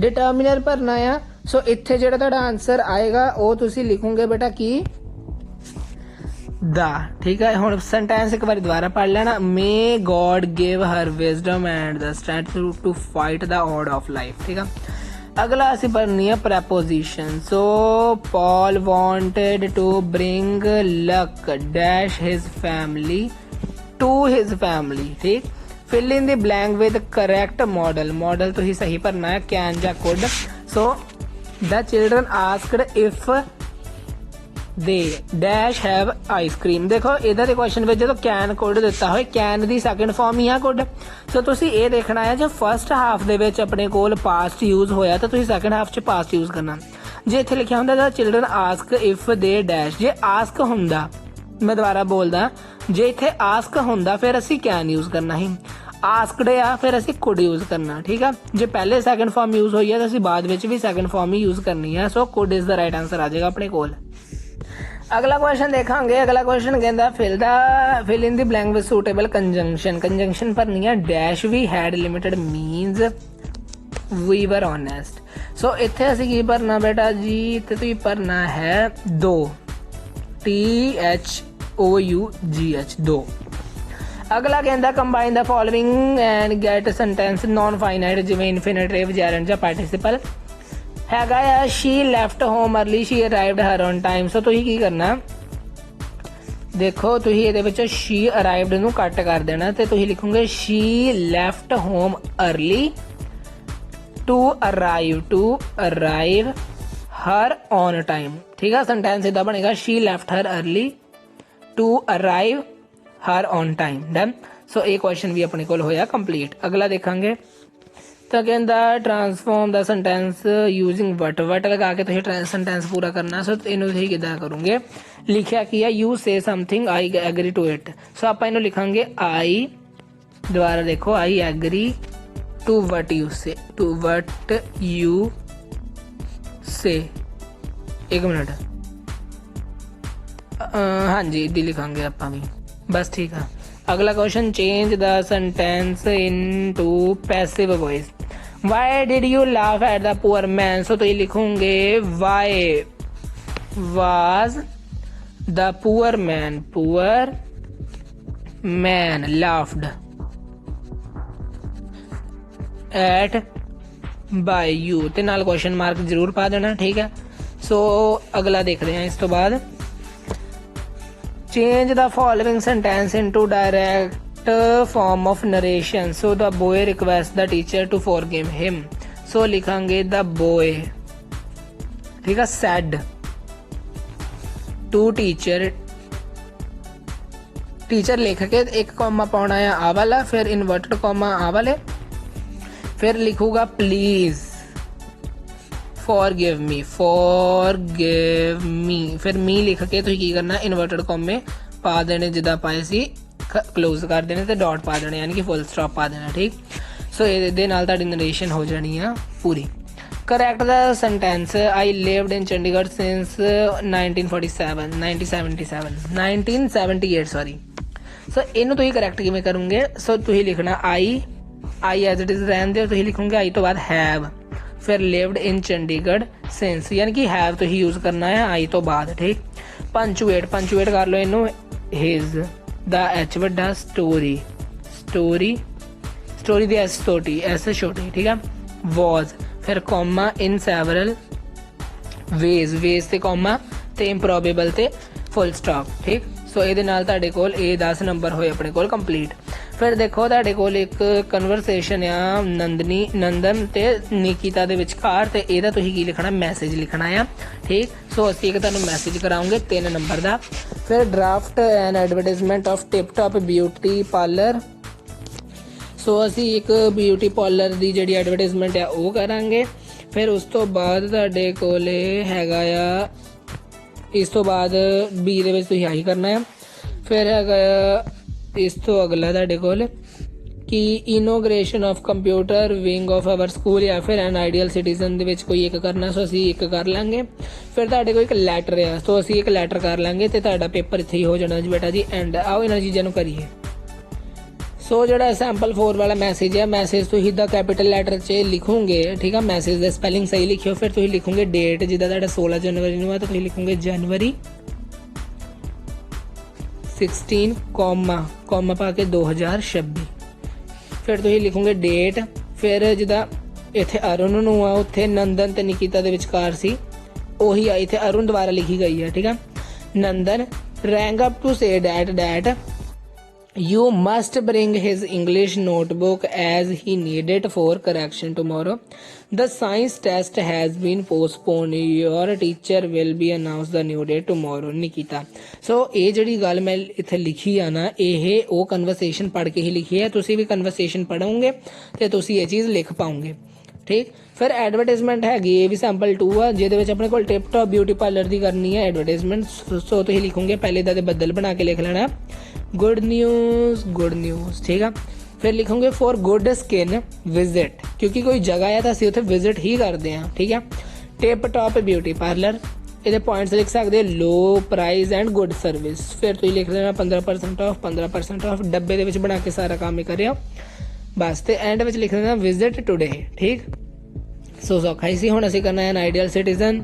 Determiner ਭਰਨਾ ਆ। ਸੋ ਇੱਥੇ ਜਿਹੜਾ ਤੁਹਾਡਾ ਆਨਸਰ ਆਏਗਾ ਉਹ ਤੁਸੀਂ ਲਿਖੋਗੇ ਬੇਟਾ ਕੀ द, ठीक है। हुण सेंटेंस एक बार दोबारा पढ़ लेना, may god give her wisdom and the strength to fight the odd of life, ठीक है। अगला असी पढ़नी है proposition. So Paul wanted to bring luck dash his family to his family, ठीक। Fill in the blank with correct modal, modal तो ही सही भरना है, कैन या could. So the children asked if they dash have ice cream. देखो इधर question में जो कैन कुड दिता हो, कैन दी सैकेंड फॉर्म ही है कुड। सो तुसी ये देखना है जो फर्स्ट हाफ दे विच अपने कोल पास्ट यूज होया तो तुसी सैकेंड हाफ च पास्ट यूज करना। जे इत्थे लिखिया हुंदा the children ask if they dash, J ask हुंदा, मैं दोबारा बोलदा, जे इत्थे आस्क हुंदा फिर असी कैन यूज करना ही, आस्कड आ फिर असी कुड यूज करना, ठीक है। जे पहले सैकेंड फॉर्म यूज होई है तो असी बाद विच भी सैकेंड फॉर्म ही यूज करनी है। So could is the right answer आ जाएगा अपने कोल। अगला क्वेश्चन देखांगे। अगला क्वेश्चन कहता fill in the blank with suitable conjunction. Conjunction भरनी है dash we had limited means we were honest. So इत्थे असी की भरना बेटा जी, इत्थे तुसीं भरना है दो, THOUGH, दो। अगला कहता combine the following and get sentence non finite, जिवें इनफिनिटिव, जेरेंड या पार्टिसिपल हैगा आ। She left home early, she arrived her on time. So तुसीं की करना, देखो तुसीं इहदे विच शी अराइव्ड नूं कट कर देना ते तुसीं लिखोगे she left home early to arrive her on time, ठीक है। सेंटेंस इदा बनेगा she left her early to arrive her on time, done. सो ये क्वेश्चन भी अपने कोल होया कंप्लीट। अगला देखांगे तो कहता transform the sentence using what लगा के तुसीं सेंटेंस पूरा करना। सो इनू तुसीं किदां करोगे, लिखिया की है you say something I agree to it. So आपां इनू लिखांगे आई, दोबारा देखो, I agree to what you say, to what you say, एक मिनट, हाँ जी इदी लिखांगे आपां भी, बस ठीक है। अगला question change the sentence into passive voice. Why did you laugh at the poor man. So तो ये लिखोगे why was the poor man laughed at by you, ते नाल क्वेश्चन मार्क जरूर पा देना, ठीक है। सो अगला देखते हैं इस तो बाद change the following sentence into direct form of narration. So the boy request the teacher to forgive him. So लिखांगे द बॉय, ठीक है, सैड टू टीचर, टीचर लिख के एक कॉमा पाना है आ वाला, फिर इन्वर्टेड कॉमा आ वाले, फिर लिखूंगा प्लीज फॉरगिव मी, फिर मी लिख के तुसीं की करना इन्वर्टेड कॉमे पा देने, जिदा पाए सी क्लोज कर देने ते डॉट पा देने, यानी कि फुल स्टॉप पा देना, ठीक। सो ਇਹਦੇ ਨਾਲ ਤੁਹਾਡੀ ਨਰੇਸ਼ਨ ਹੋ ਜਾਣੀ ਆ ਪੂਰੀ। Correct the sentence I lived in Chandigarh since 1978 sorry. So ਇਹਨੂੰ ਤੁਸੀਂ ਕਰੈਕਟ ਕਿਵੇਂ ਕਰੋਗੇ। ਸੋ ਤੁਸੀਂ ਲਿਖਣਾ आई एज इट इज रहन दो, तुसीं लिखोगे आई तो बाद हैव, फिर लिव्ड इन चंडीगढ़ सिंस, यानी कि हैव तो ही यूज करना है आई तो बाद, ठीक। पंचुएट कर लो इनू हिज, द एच वड्डा स्टोरी दी एस छोटी, ठीक है। वॉज, फिर कॉमा इन सैवरल वेज ते कॉमा ते इंप्रोबेबल ते फुल स्टॉप, ठीक। सो ये ਤੁਹਾਡੇ ਕੋਲ ਇਹ 10 नंबर ਹੋਏ ਆਪਣੇ ਕੋਲ ਕੰਪਲੀਟ। फिर देखो ਤੁਹਾਡੇ ਕੋਲ ਇੱਕ ਕਨਵਰਸੇਸ਼ਨ ਆ ਨੰਦਨ ਤੇ ਨਿਕਿਤਾ ਦੇ ਵਿਚਕਾਰ, ਤੇ ਇਹਦਾ ਤੁਸੀਂ ਕੀ ਲਿਖਣਾ, ਮੈਸੇਜ ਲਿਖਣਾ ਆ, ਠੀਕ। ਸੋ ਅਸੀਂ ਇੱਕ ਤੁਹਾਨੂੰ ਮੈਸੇਜ ਕਰਾਉਂਗੇ 3 ਨੰਬਰ ਦਾ। ਫਿਰ draft an advertisement of tip top beauty parlour. So ਅਸੀਂ ਇੱਕ ਬਿਊਟੀ ਪਾਰਲਰ ਦੀ ਜਿਹੜੀ ਐਡਵਰਟਾਈਜ਼ਮੈਂਟ ਆ ਉਹ ਕਰਾਂਗੇ। ਫਿਰ ਉਸ ਤੋਂ ਬਾਅਦ ਤੁਹਾਡੇ ਕੋਲ ਹੈਗਾ ਆ, ਇਸ ਤੋਂ ਬਾਅਦ ਬੀ ਦੇ ਵਿੱਚ ਤੁਸੀਂ ਆਹੀ ਕਰਨਾ ਆ। ਫਿਰ ਹੈਗਾ ਇਸ ਤੋਂ ਅਗਲਾ ਤੁਹਾਡੇ ਕੋਲ ਕਿ ਇਨੋਗ੍ਰੇਸ਼ਨ of computer wing of hour school ਜਾਂ ਫਿਰ ਐਨ ਆਈਡੀਅਲ ਸਿਟੀਜ਼ਨ ਦੇ ਵਿੱਚ ਕੋਈ ਇੱਕ ਕਰਨਾ। ਸੋ ਅਸੀਂ ਇੱਕ ਕਰ ਲਾਂਗੇ। ਫਿਰ ਤੁਹਾਡੇ ਕੋਲ ਇੱਕ ਲੈਟਰ ਆ, ਸੋ ਅਸੀਂ ਇੱਕ ਲੈਟਰ ਕਰ ਲਾਂਗੇ ਤੇ ਤੁਹਾਡਾ ਪੇਪਰ ਇੱਥੇ ਹੀ ਹੋ ਜਾਣਾ ਜੀ ਬੇਟਾ ਜੀ। ਐਂਡ ਆਓ ਇਹਨਾਂ ਚੀਜ਼ਾਂ ਨੂੰ ਕਰੀਏ। ਸੋ ਜਿਹੜਾ ਸੈਂਪਲ 4 ਵਾਲਾ ਮੈਸੇਜ ਹੈ, ਮੈਸੇਜ ਤੁਸੀਂ ਦਾ ਕੈਪੀਟਲ ਲੈਟਰ 'ਚ ਲਿਖੋਗੇ, ਠੀਕ ਆ। ਮੈਸੇਜ ਦਾ ਸਪੈਲਿੰਗ ਸਹੀ ਲਿਖਿਓ। ਫਿਰ ਤੁਸੀਂ ਲਿਖੋਗੇ ਡੇਟ, ਜਿੱਦਾਂ ਤੁਹਾਡਾ 16 ਜਨਵਰੀ ਨੂੰ ਹੈ ਤਾਂ ਤੁਸੀਂ ਲਿਖੋਗੇ ਜਨਵਰੀ 16 ਕੌਮਾ ਪਾ ਕੇ 2026। ਫਿਰ ਤੁਸੀਂ ਲਿਖੋਗੇ ਡੇਟ, ਫਿਰ ਜਿੱਦਾਂ ਇੱਥੇ ਅਰੁਣ ਨੂੰ ਆ ਉੱਥੇ ਨੰਦਨ ਤੇ ਨਿਕਿਤਾ ਦੇ ਵਿਚਕਾਰ ਸੀ, ਉਹੀ ਆ ਇੱਥੇ ਅਰੁਣ ਦੁਆਰਾ ਲਿਖੀ ਗਈ ਹੈ, ਠੀਕ ਆ। Nandan rang up to say that you must bring his English notebook as he need it for correction tomorrow. The science test has been postponed. Your teacher will be announced the new date tomorrow. Nikita. So ਇਹ ਜਿਹੜੀ ਗੱਲ ਮੈਂ ਇੱਥੇ ਲਿਖੀ ਆ ਨਾ, ਇਹ ਉਹ ਕਨਵਰਸੇਸ਼ਨ ਪੜ੍ਹ ਕੇ ਹੀ ਲਿਖੀ ਹੈ। ਤੁਸੀਂ ਵੀ ਕਨਵਰਸੇਸ਼ਨ ਪੜ੍ਹੋਗੇ ਤੇ ਤੁਸੀਂ ਇਹ ਚੀਜ਼ ਲਿਖ ਪਾਓਗੇ, ਠੀਕ। ਫਿਰ ਐਡਵਰਟਾਈਜ਼ਮੈਂਟ ਹੈਗੀ, ਇਹ ਵੀ ਸੈਂਪਲ 2 ਆ, ਜਿਹਦੇ ਵਿੱਚ ਆਪਣੇ ਕੋਲ ਟਿਪ ਟੌਪ ਬਿਊਟੀ ਪਾਰਲਰ ਦੀ ਕਰਨੀ ਹੈ ਐਡਵਰਟਾਈਜ਼ਮੈਂਟ। ਸੋ ਤੁਸੀਂ ਲਿਖੋਗੇ ਪਹਿਲੇ ਦਾ ਤੇ ਬੱਦਲ ਬਣਾ ਕੇ ਲਿਖ ਲੈਣਾ ਗੁੱਡ ਨਿਊਜ਼, ਠੀਕ ਆ। ਫਿਰ ਲਿਖੋਗੇ ਫॉर ਗੁੱਡ ਸਕਿਨ ਵਿਜ਼ਿਟ, ਕਿਉਂਕਿ ਕੋਈ ਜਗ੍ਹਾ ਹੈ ਤਾਂ ਅਸੀਂ ਉੱਥੇ ਵਿਜ਼ਿਟ ਹੀ ਕਰਦੇ ਹਾਂ, ਠੀਕ ਆ। ਟਿਪ ਟੌਪ ਬਿਊਟੀ ਪਾਰਲਰ, ਇਹਦੇ ਪੁਆਇੰਟਸ ਲਿਖ ਸਕਦੇ ਲੋ ਪ੍ਰਾਈਸ ਐਂਡ ਗੁੱਡ ਸਰਵਿਸ। ਫਿਰ ਤੁਸੀਂ ਲਿਖ ਦੇਣਾ 15% ਆਫ, 15% ਆਫ, ਡੱਬੇ ਦੇ ਵਿੱਚ ਬਣਾ ਕੇ ਸਾਰਾ ਕੰਮ ਹੀ ਕਰਿਓ ਬਸ। ਤੇ ਐਂਡ ਵਿੱਚ ਲਿਖ ਦੇਣਾ ਵਿਜ਼ਿਟ ਟੂਡੇ, ਠੀਕ। ਸੋ ਸੌਖਾ ਹੀ ਸੀ। ਹੁਣ ਅਸੀਂ ਕਰਨਾ ਹੈ an ideal citizen.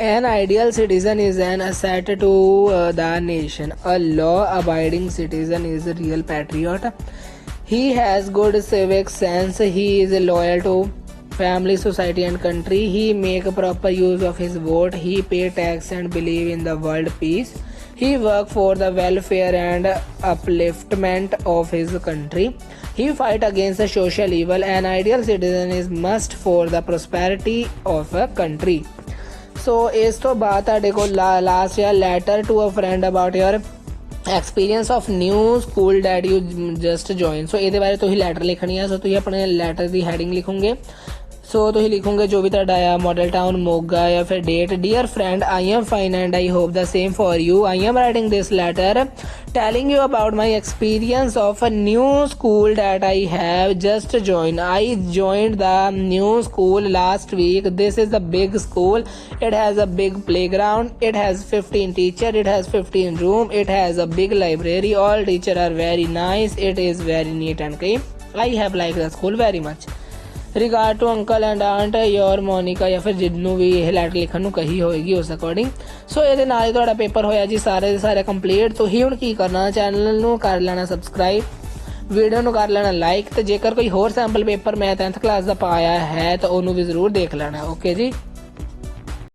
An ideal citizen is an asset to the nation. A law-abiding citizen is a real patriot. He has good civic sense. He is loyal to family, society and country. He make proper use of his vote. He pay tax and believe in the world peace. He work for the welfare and upliftment of his country. He fight against the social evil. An ideal citizen is must for the prosperity of a country. So ਇਸ ਤੋਂ ਬਾਅਦ ਤੁਹਾਡੇ ਕੋਲ last ਆ letter to a friend about your experience of new school that you just join. So ਇਹਦੇ ਬਾਰੇ ਤੁਸੀਂ letter ਲਿਖਣੀ ਆ। ਸੋ ਤੁਸੀਂ ਆਪਣੇ ਲੈਟਰ ਦੀ ਹੈਡਿੰਗ ਲਿਖੋਗੇ। ਸੋ ਤੁਸੀਂ ਲਿਖੋਗੇ ਜੋ ਵੀ ਤੁਹਾਡਾ ਆ ਮਾਡਲ ਟਾਊਨ ਮੋਗਾ ਜਾਂ ਫਿਰ date. Dear friend, I am fine and I hope the same for you. I am writing this letter telling you about my experience of a new school that I have just joined. I joined the new school last week. This is a big school. It has a big playground. It has 15 teachers. It has 15 rooms. It has a big library. All teachers are very nice. It is very neat and clean. I have liked the school very much. Regard to uncle and aunt your Monika, ਜਾਂ ਫਿਰ ਜਿਹਨੂੰ ਵੀ ਇਹ letter ਲਿਖਣ ਨੂੰ ਕਹੀ ਹੋਏਗੀ ਉਸ according. ਸੋ ਇਹਦੇ ਨਾਲ ਹੀ ਤੁਹਾਡਾ ਪੇਪਰ ਹੋਇਆ ਜੀ ਸਾਰੇ ਦੇ ਸਾਰੇ ਕੰਪਲੀਟ। ਤੁਸੀਂ ਹੁਣ ਕੀ ਕਰਨਾ, ਚੈਨਲ ਨੂੰ ਕਰ ਲੈਣਾ ਸਬਸਕ੍ਰਾਈਬ, ਵੀਡੀਓ ਨੂੰ ਕਰ ਲੈਣਾ ਲਾਈਕ, ਤੇ ਜੇਕਰ ਕੋਈ ਹੋਰ ਸੈਂਪਲ ਪੇਪਰ ਮੈਂ 10th ਕਲਾਸ ਦਾ ਪਾਇਆ ਹੈ ਤਾਂ ਉਹਨੂੰ ਵੀ ਜ਼ਰੂਰ ਦੇਖ ਲੈਣਾ। ਓਕੇ ਜੀ।